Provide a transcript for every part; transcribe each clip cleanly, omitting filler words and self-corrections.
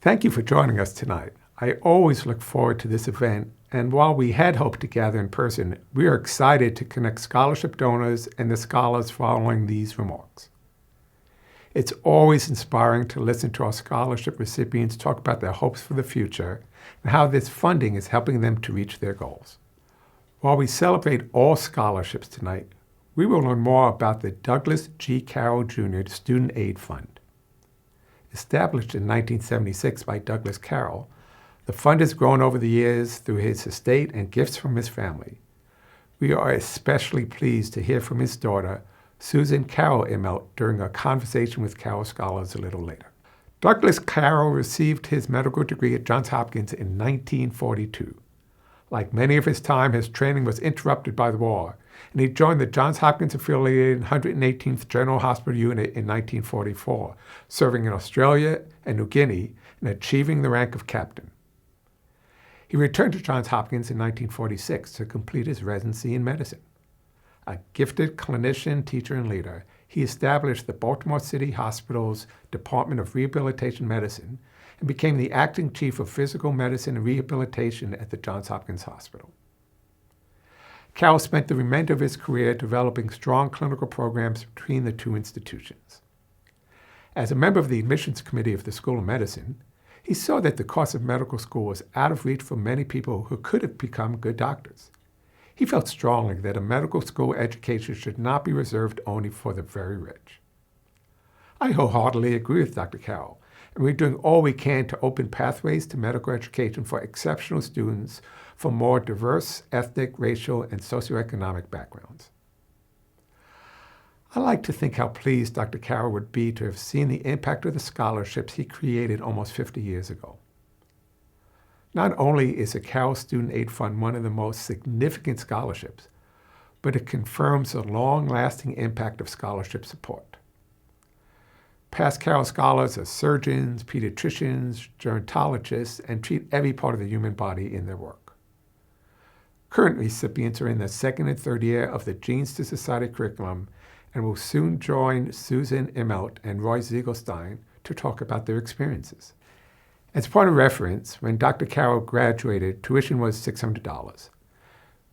Thank you for joining us tonight. I always look forward to this event, and while we had hoped to gather in person, we are excited to connect scholarship donors and the scholars following these remarks. It's always inspiring to listen to our scholarship recipients talk about their hopes for the future and how this funding is helping them to reach their goals. While we celebrate all scholarships tonight, we will learn more about the Douglas G. Carroll Jr. Student Aid Fund. Established in 1976 by Douglas Carroll, the fund has grown over the years through his estate and gifts from his family. We are especially pleased to hear from his daughter, Susan Carroll Immelt, during a conversation with Carroll scholars a little later. Douglas Carroll received his medical degree at Johns Hopkins in 1942. Like many of his time, his training was interrupted by the war, and he joined the Johns Hopkins-affiliated 118th General Hospital Unit in 1944, serving in Australia and New Guinea and achieving the rank of captain. He returned to Johns Hopkins in 1946 to complete his residency in medicine. A gifted clinician, teacher, and leader, he established the Baltimore City Hospital's Department of Rehabilitation Medicine and became the acting chief of physical medicine and rehabilitation at the Johns Hopkins Hospital. Carroll spent the remainder of his career developing strong clinical programs between the two institutions. As a member of the admissions committee of the School of Medicine, he saw that the cost of medical school was out of reach for many people who could have become good doctors. He felt strongly that a medical school education should not be reserved only for the very rich. I wholeheartedly agree with Dr. Carroll, and we're doing all we can to open pathways to medical education for exceptional students from more diverse ethnic, racial, and socioeconomic backgrounds. I like to think how pleased Dr. Carroll would be to have seen the impact of the scholarships he created almost 50 years ago. Not only is the Carroll Student Aid Fund one of the most significant scholarships, but it confirms the long-lasting impact of scholarship support. Past Carroll scholars are surgeons, pediatricians, gerontologists, and treat every part of the human body in their work. Current recipients are in the second and third year of the Genes to Society curriculum and will soon join Susan Immelt and Roy Ziegelstein to talk about their experiences. As point of reference, when Dr. Carroll graduated, tuition was $600.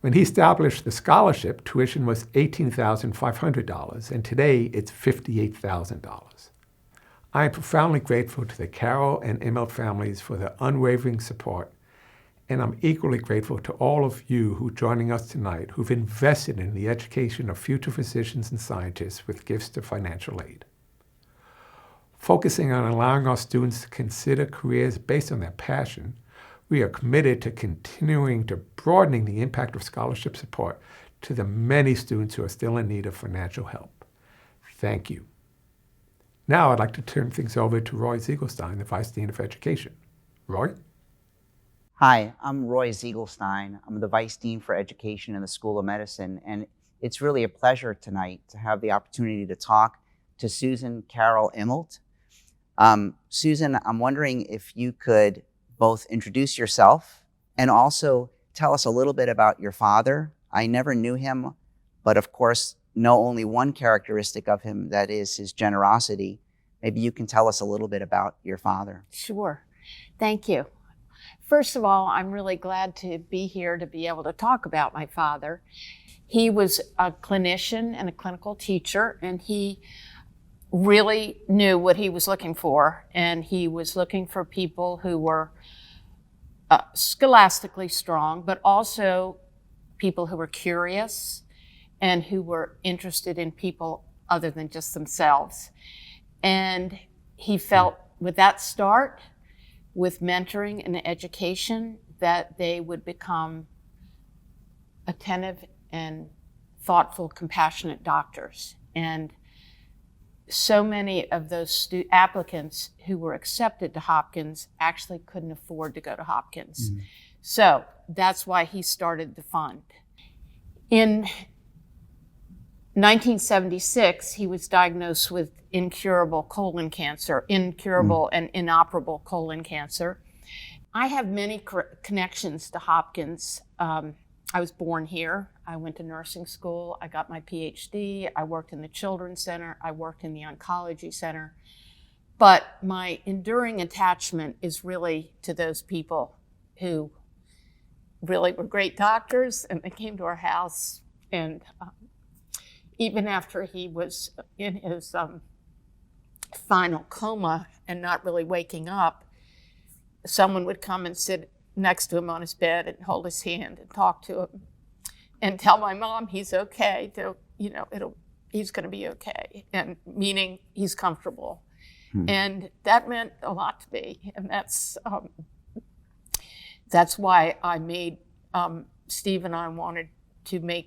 When he established the scholarship, tuition was $18,500, and today it's $58,000. I am profoundly grateful to the Carroll and Immelt families for their unwavering support, and I'm equally grateful to all of you who are joining us tonight who've invested in the education of future physicians and scientists with gifts to financial aid. Focusing on allowing our students to consider careers based on their passion, we are committed to continuing to broadening the impact of scholarship support to the many students who are still in need of financial help. Thank you. Now I'd like to turn things over to Roy Ziegelstein, the Vice Dean of Education. Roy? Hi, I'm Roy Ziegelstein. I'm the Vice Dean for Education in the School of Medicine, and it's really a pleasure tonight to have the opportunity to talk to Susan Carroll Immelt. Susan, I'm wondering if you could both introduce yourself and also tell us a little bit about your father. I never knew him, but of course know only one characteristic of him, that is his generosity. Maybe you can tell us a little bit about your father. Sure. Thank you. First of all, I'm really glad to be here to be able to talk about my father. He was a clinician and a clinical teacher, and he really knew what he was looking for, and he was looking for people who were scholastically strong, but also people who were curious and who were interested in people other than just themselves. And he felt with that start, with mentoring and education, that they would become attentive and thoughtful, compassionate doctors. And so many of those applicants who were accepted to Hopkins actually couldn't afford to go to Hopkins. Mm-hmm. So that's why he started the fund. In 1976, he was diagnosed with incurable and inoperable colon cancer. I have many connections to Hopkins. I was born here. I went to nursing school. I got my PhD. I worked in the Children's Center. I worked in the Oncology Center. But my enduring attachment is really to those people who really were great doctors, and they came to our house. And even after he was in his final coma and not really waking up, someone would come and sit next to him on his bed and hold his hand and talk to him and tell my mom he's okay. He's going to be okay, and meaning he's comfortable. And that meant a lot to me, and that's why I made Steve and I wanted to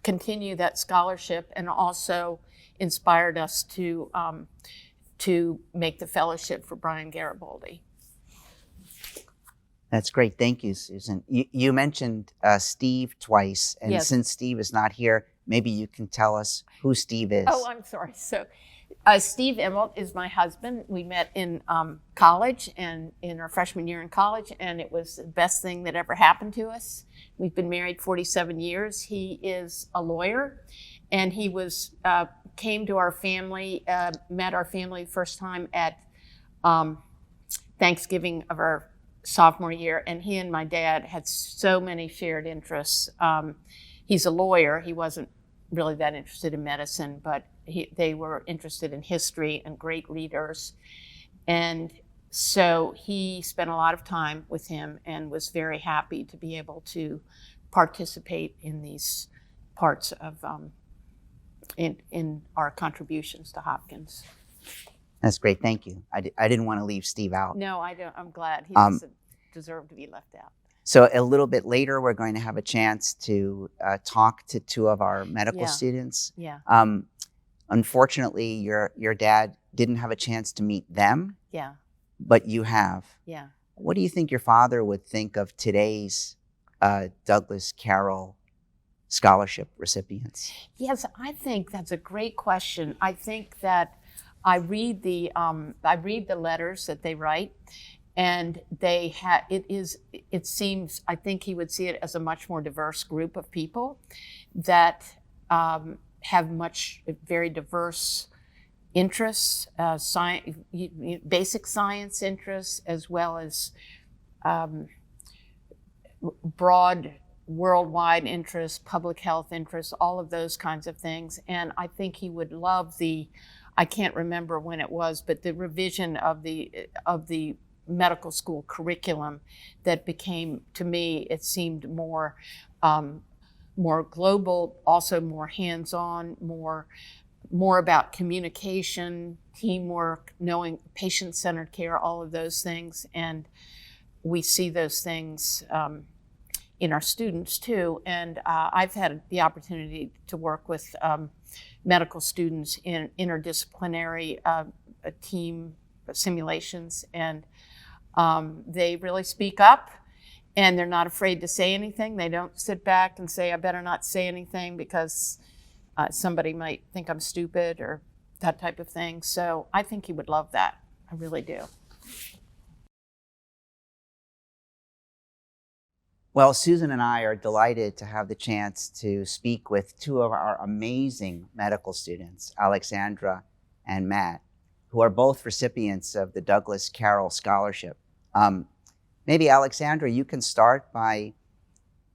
continue that scholarship, and also inspired us to make the fellowship for Brian Garibaldi. That's great. Thank you, Susan. You mentioned Steve twice, and Yes. since Steve is not here, maybe you can tell us who Steve is. Oh, I'm sorry. So Steve Immelt is my husband. We met in college, and in our freshman year in college, and it was the best thing that ever happened to us. We've been married 47 years. He is a lawyer, and he came to our family, met our family the first time at Thanksgiving of our sophomore year, and he and my dad had so many shared interests. He's a lawyer. He wasn't really that interested in medicine, but they were interested in history and great readers. And so he spent a lot of time with him and was very happy to be able to participate in these parts of in our contributions to Hopkins. That's great. Thank you. I didn't want to leave Steve out. No, I don't. I'm glad he doesn't deserve to be left out. So a little bit later, we're going to have a chance to talk to two of our medical Yeah. students. Yeah, Unfortunately, your dad didn't have a chance to meet them, yeah, but you have. yeah. What do you think your father would think of today's Douglas Carroll Scholarship recipients? Yes, I think that's a great question. I think that I read the letters that they write, and it seems, I think he would see it as a much more diverse group of people that have very diverse interests, basic science interests, as well as broad worldwide interests, public health interests, all of those kinds of things. And I think he would love I can't remember when it was, but the revision of the medical school curriculum that became, to me, it seemed more global, also more hands-on, more about communication, teamwork, knowing patient-centered care, all of those things. And we see those things in our students too. And I've had the opportunity to work with medical students in interdisciplinary team simulations, and they really speak up, and they're not afraid to say anything. They don't sit back and say, I better not say anything because somebody might think I'm stupid or that type of thing. So I think he would love that. I really do. Well, Susan and I are delighted to have the chance to speak with two of our amazing medical students, Alexandra and Matt, who are both recipients of the Douglas Carroll Scholarship. Maybe Alexandra, you can start by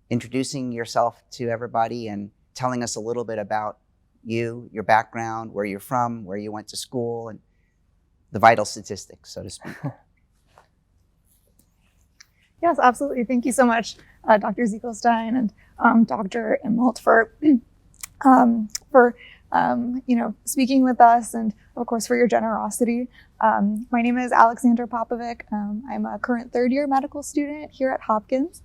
introducing yourself to everybody and telling us a little bit about you, your background, where you're from, where you went to school, and the vital statistics, so to speak. Yes, absolutely. Thank you so much, Dr. Ziegelstein and Dr. Immelt for speaking with us, and of course for your generosity. My name is Alexandra Popovic. I'm a current third-year medical student here at Hopkins.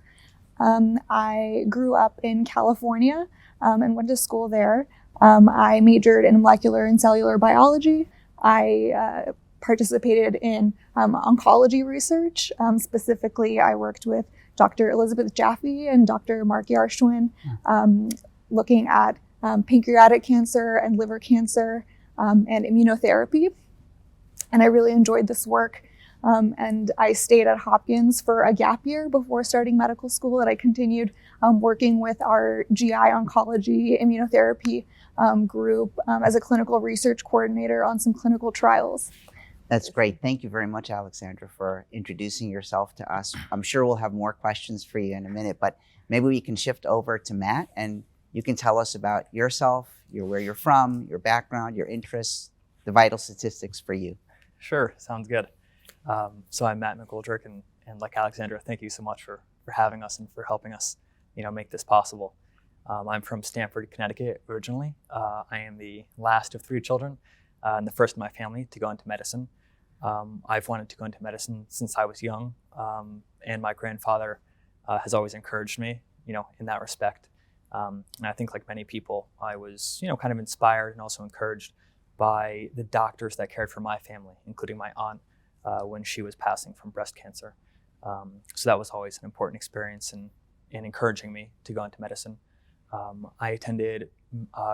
I grew up in California and went to school there. I majored in molecular and cellular biology. I participated in oncology research. Specifically, I worked with Dr. Elizabeth Jaffe and Dr. Mark Yarshwin, looking at pancreatic cancer and liver cancer and immunotherapy. And I really enjoyed this work. And I stayed at Hopkins for a gap year before starting medical school, and I continued working with our GI oncology immunotherapy group as a clinical research coordinator on some clinical trials. That's great. Thank you very much, Alexandra, for introducing yourself to us. I'm sure we'll have more questions for you in a minute, but maybe we can shift over to Matt and you can tell us about yourself, where you're from, your background, your interests, the vital statistics for you. Sure, sounds good. So I'm Matt McGoldrick, and like Alexandra, thank you so much for having us and for helping us, make this possible. I'm from Stamford, Connecticut originally. I am the last of 3 children and the first in my family to go into medicine. I've wanted to go into medicine since I was young, and my grandfather has always encouraged me, in that respect. And I think like many people, I was, kind of inspired and also encouraged by the doctors that cared for my family, including my aunt when she was passing from breast cancer. So that was always an important experience in encouraging me to go into medicine. I attended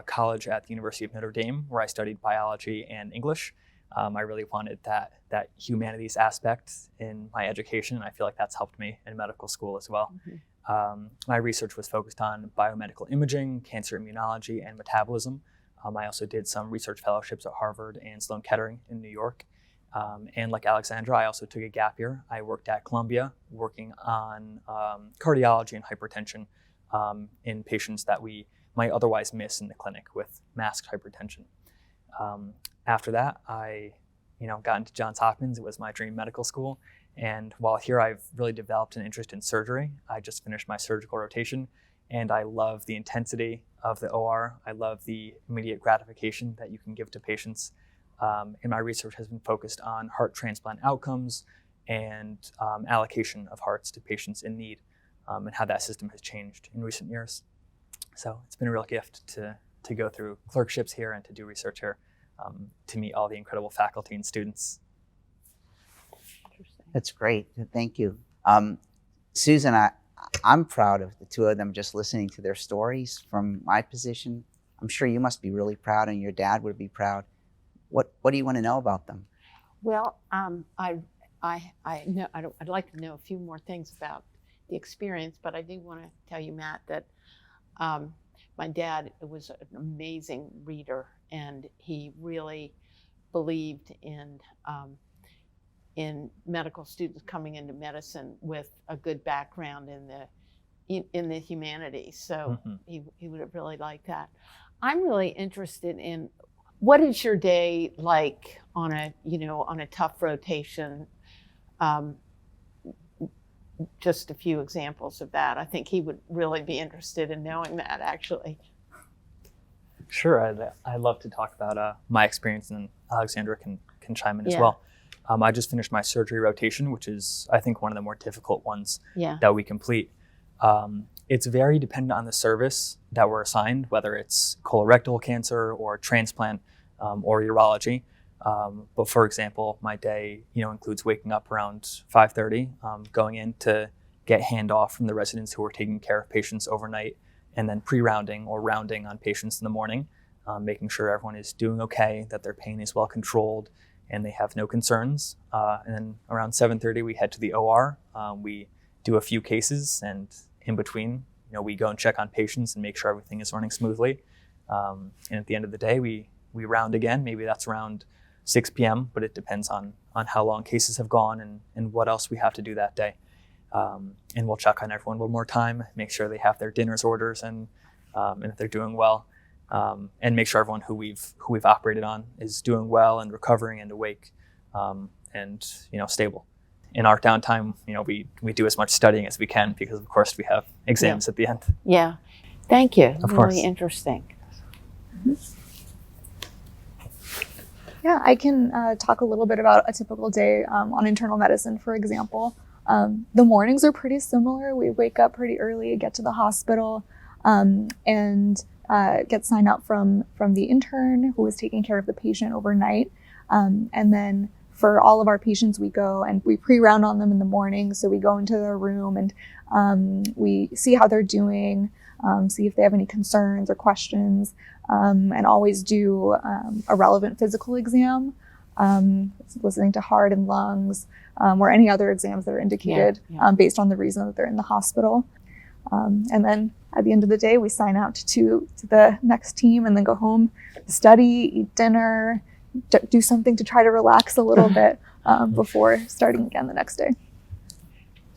college at the University of Notre Dame, where I studied biology and English. I really wanted that humanities aspect in my education, and I feel like that's helped me in medical school as well. Mhm. My research was focused on biomedical imaging, cancer immunology, and metabolism. I also did some research fellowships at Harvard and Sloan Kettering in New York. And like Alexandra, I also took a gap year. I worked at Columbia, working on cardiology and hypertension in patients that we might otherwise miss in the clinic with masked hypertension. After that, I got into Johns Hopkins. It was my dream medical school. And while here, I've really developed an interest in surgery. I just finished my surgical rotation, and I love the intensity of the OR. I love the immediate gratification that you can give to patients. And my research has been focused on heart transplant outcomes and allocation of hearts to patients in need, and how that system has changed in recent years. So it's been a real gift to go through clerkships here and to do research here, to meet all the incredible faculty and students. That's great. Thank you. Susan, I'm proud of the 2 of them just listening to their stories from my position. I'm sure you must be really proud, and your dad would be proud. What do you want to know about them? Well, I know I'd like to know a few more things about the experience, but I do want to tell you, Matt, that my dad was an amazing reader, and he really believed in medical students coming into medicine with a good background in the humanities. So he would have really liked that. I'm really interested in, what is your day like on a tough rotation? Just a few examples of that. I think he would really be interested in knowing that, actually. Sure, I'd love to talk about my experience, and Alexandra can chime in as Yeah. well. I just finished my surgery rotation, which is, I think, one of the more difficult ones that we complete. It's very dependent on the service that we're assigned, whether it's colorectal cancer or transplant or urology. But for example, my day, includes waking up around 5:30, going in to get handoff from the residents who are taking care of patients overnight, and then pre-rounding or rounding on patients in the morning, making sure everyone is doing okay, that their pain is well controlled, and they have no concerns. And then around 7:30, we head to the OR. We do a few cases, and in between, we go and check on patients and make sure everything is running smoothly. And at the end of the day, we round again. Maybe that's around 6 p.m., but it depends on how long cases have gone and what else we have to do that day. And we'll check on everyone one more time, make sure they have their dinner's orders and if they're doing well, and make sure everyone who we've operated on is doing well and recovering and awake, and stable. In our downtime, we do as much studying as we can, because of course we have exams at the end. Yeah, thank you. Of really course. Interesting. Yeah, I can talk a little bit about a typical day on internal medicine, for example. The mornings are pretty similar. We wake up pretty early, get to the hospital, and get signed up from the intern who is taking care of the patient overnight. And then for all of our patients, we go and we pre-round on them in the morning. So we go into their room and we see how they're doing, see if they have any concerns or questions, and always do a relevant physical exam, listening to heart and lungs, or any other exams that are indicated based on the reason that they're in the hospital. And then at the end of the day, we sign out to the next team and then go home, study, eat dinner, do something to try to relax a little bit before starting again the next day.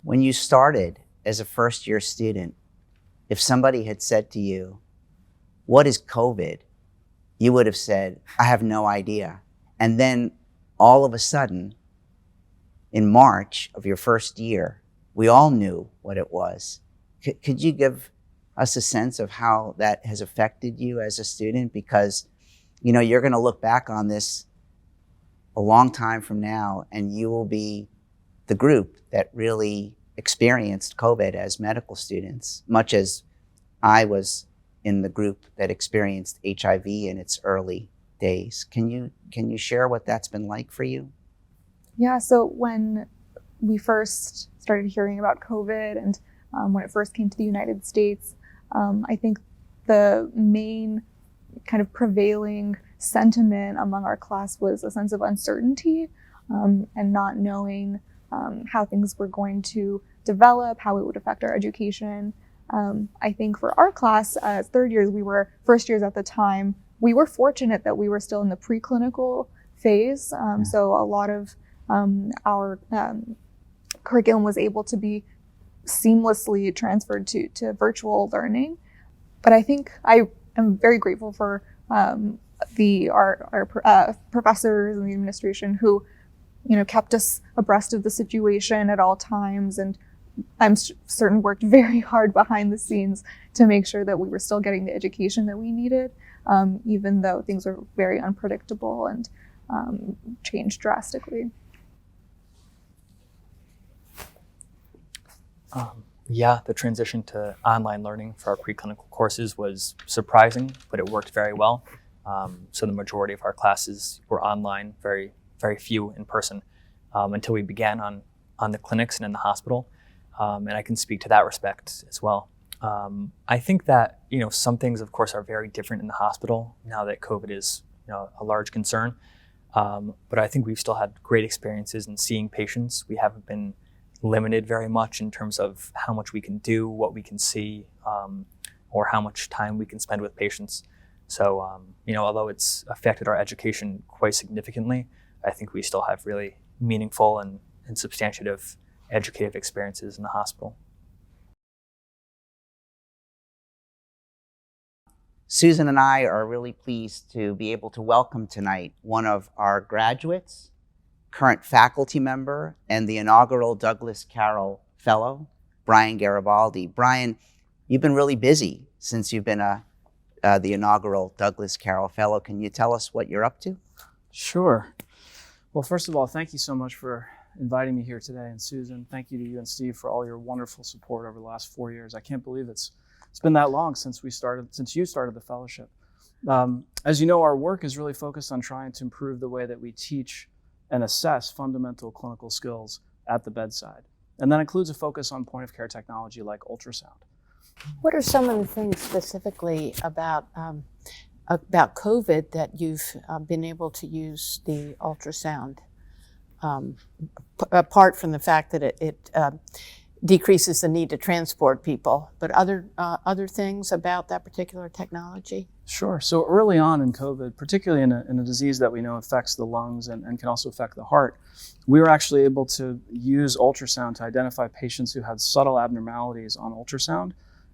When you started as a first-year student, if somebody had said to you, "What is COVID?" you would have said, "I have no idea." And then all of a sudden, in March of your first year, we all knew what it was. Could you give us a sense of how that has affected you as a student? Because, you know, you're going to look back on this a long time from now, and you will be the group that really experienced COVID as medical students, much as I was in the group that experienced HIV in its early days. Can you share what that's been like for you? Yeah, so when we first started hearing about COVID and when it first came to the United States, I think the main kind of prevailing sentiment among our class was a sense of uncertainty and not knowing how things were going to develop, how it would affect our education. I think for our class, as third years, we were first years at the time, we were fortunate that we were still in the preclinical phase. So a lot of our curriculum was able to be seamlessly transferred to virtual learning. But I think I am very grateful for our professors and the administration who, you know, kept us abreast of the situation at all times, and I'm certain worked very hard behind the scenes to make sure that we were still getting the education that we needed, even though things were very unpredictable and changed drastically. Yeah, the transition to online learning for our preclinical courses was surprising, but it worked very well. So the majority of our classes were online, very, very few in person, until we began on the clinics and in the hospital. And I can speak to that respect as well. I think that, you know, some things, of course, are very different in the hospital now that COVID is, you know, a large concern. But I think we've still had great experiences in seeing patients. We haven't been limited very much in terms of how much we can do, what we can see, or how much time we can spend with patients. So, you know, although it's affected our education quite significantly, I think we still have really meaningful and substantive educative experiences in the hospital. Susan and I are really pleased to be able to welcome tonight one of our graduates, current faculty member, and the inaugural Douglas Carroll Fellow, Brian Garibaldi. Brian, you've been really busy since you've been the inaugural Douglas Carroll Fellow. Can you tell us what you're up to? Sure. Well, first of all, thank you so much for inviting me here today. And Susan, thank you to you and Steve for all your wonderful support over the last 4 years. I can't believe it's been that long since you started the fellowship. As you know, our work is really focused on trying to improve the way that we teach and assess fundamental clinical skills at the bedside. And that includes a focus on point of care technology like ultrasound. What are some of the things specifically about COVID that you've been able to use the ultrasound? Apart from the fact that it decreases the need to transport people, but other things about that particular technology? Sure. So early on in COVID, particularly in a disease that we know affects the lungs and can also affect the heart, we were actually able to use ultrasound to identify patients who had subtle abnormalities on ultrasound.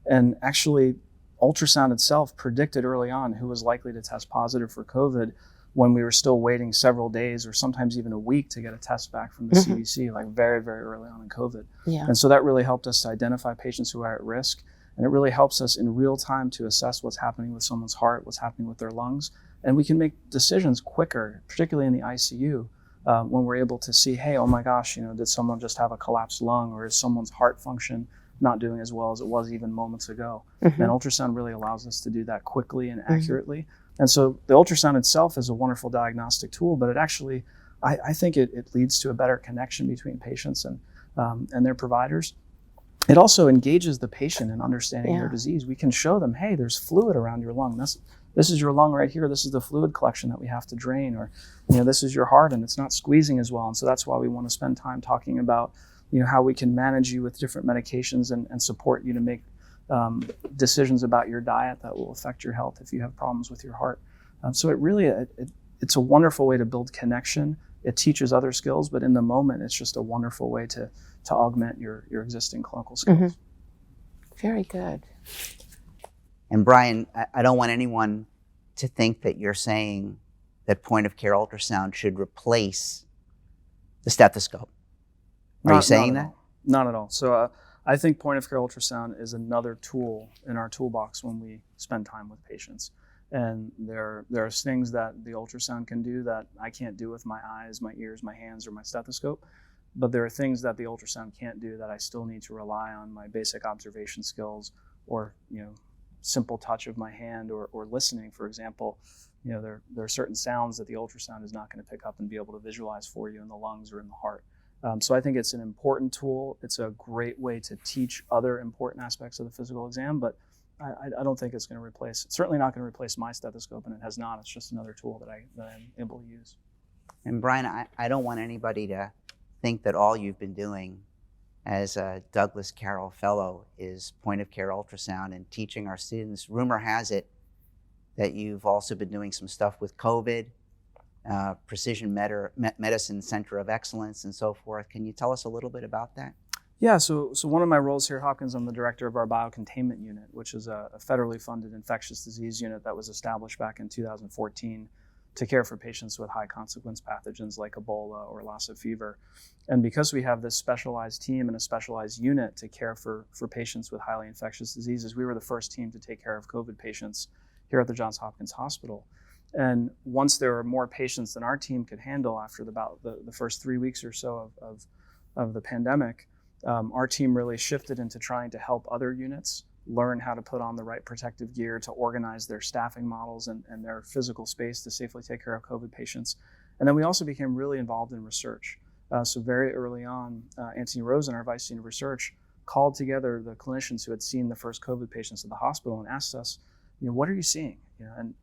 And actually, ultrasound itself predicted early on who was likely to test positive for COVID when we were still waiting several days or sometimes even a week to get a test back from the CDC, like very, very early on in COVID. Yeah. And so that really helped us to identify patients who are at risk. And it really helps us in real time to assess what's happening with someone's heart, what's happening with their lungs. And we can make decisions quicker, particularly in the ICU, when we're able to see, hey, oh my gosh, you know, did someone just have a collapsed lung, or is someone's heart function not doing as well as it was even moments ago? And ultrasound really allows us to do that quickly and accurately. And so the ultrasound itself is a wonderful diagnostic tool, but it actually, I think it leads to a better connection between patients and their providers. It also engages the patient in understanding their disease. We can show them, hey, there's fluid around your lung. This is your lung right here. This is the fluid collection that we have to drain. Or, you know, this is your heart and it's not squeezing as well. And so that's why we want to spend time talking about, you know, how we can manage you with different medications and support you to make decisions about your diet that will affect your health if you have problems with your heart. So it really, it's a wonderful way to build connection. It teaches other skills, but in the moment, it's just a wonderful way to augment your existing clinical skills. Mm-hmm. Very good. And Brian, I don't want anyone to think that you're saying that point of care ultrasound should replace the stethoscope. Are you saying that? Not at all. So I think point of care ultrasound is another tool in our toolbox when we spend time with patients. And there are things that the ultrasound can do that I can't do with my eyes, my ears, my hands, or my stethoscope. But there are things that the ultrasound can't do that I still need to rely on my basic observation skills, or simple touch of my hand, or listening, for example. There are certain sounds that the ultrasound is not going to pick up and be able to visualize for you in the lungs or in the heart. So I think it's an important tool. It's a great way to teach other important aspects of the physical exam, but I don't think it's going to it's certainly not going to replace my stethoscope, and it has not. It's just another tool that I'm able to use. And Brian, I don't want anybody to think that all you've been doing as a Douglas Carroll Fellow is point of care ultrasound and teaching our students. Rumor has it that you've also been doing some stuff with COVID, Precision Medicine Center of Excellence, and so forth. Can you tell us a little bit about that? Yeah, so one of my roles here at Hopkins, I'm the director of our biocontainment unit, which is a federally funded infectious disease unit that was established back in 2014 to care for patients with high consequence pathogens like Ebola or Lassa fever. And because we have this specialized team and a specialized unit to care for patients with highly infectious diseases, we were the first team to take care of COVID patients here at the Johns Hopkins Hospital. And once there were more patients than our team could handle after about the first 3 weeks or so of the pandemic, our team really shifted into trying to help other units learn how to put on the right protective gear, to organize their staffing models and their physical space to safely take care of COVID patients. And then we also became really involved in research. So very early on, Antony Rosen, our Vice Dean of Research, called together the clinicians who had seen the first COVID patients at the hospital and asked us, what are you seeing? And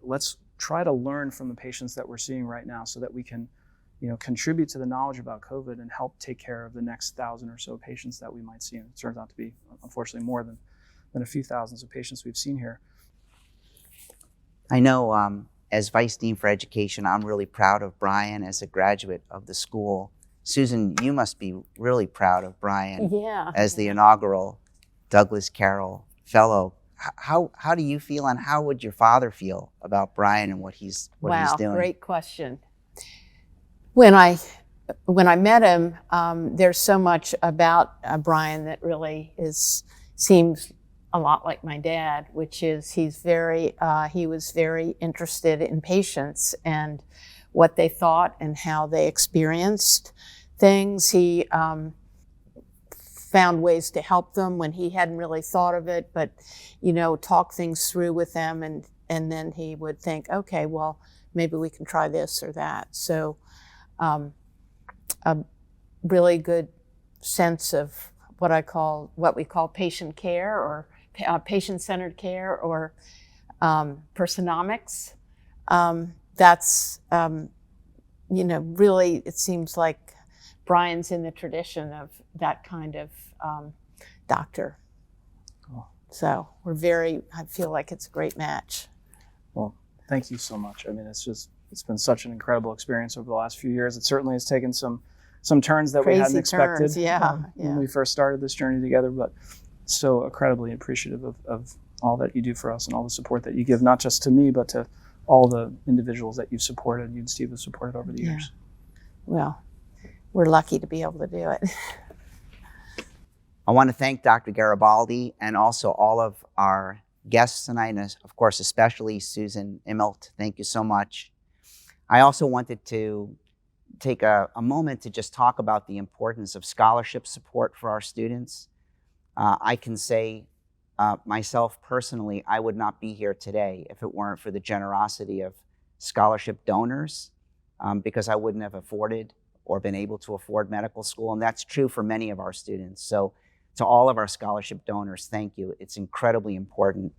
let's try to learn from the patients that we're seeing right now so that we can contribute to the knowledge about COVID and help take care of the next 1,000 or so patients that we might see. And it turns out to be, unfortunately, more than a few thousands of patients we've seen here. I know as Vice Dean for Education, I'm really proud of Brian as a graduate of the school. Susan, you must be really proud of Brian as the inaugural Douglas Carroll Fellow. How do you feel, and how would your father feel about Brian and what he's doing? Wow, great question. When I met him, there's so much about Brian that really seems a lot like my dad, which is he was very interested in patients and what they thought and how they experienced things. He found ways to help them when he hadn't really thought of it, but talk things through with them, and then he would think, okay, well, maybe we can try this or that. So a really good sense of what we call patient care, or patient-centered care, or personomics. That's really, it seems like Brian's in the tradition of that kind of doctor. Cool. So I feel like it's a great match. Well, thank you so much. I mean, it's been such an incredible experience over the last few years. It certainly has taken some turns that we hadn't expected when we first started this journey together, but so incredibly appreciative of all that you do for us and all the support that you give, not just to me, but to all the individuals that you've supported, you and Steve have supported over the years. Well, we're lucky to be able to do it. I want to thank Dr. Garibaldi and also all of our guests tonight, and of course, especially Susan Immelt. Thank you so much. I also wanted to take a moment to just talk about the importance of scholarship support for our students. I can say myself personally, I would not be here today if it weren't for the generosity of scholarship donors, because I wouldn't have afforded or been able to afford medical school, and that's true for many of our students. So to all of our scholarship donors, thank you. It's incredibly important.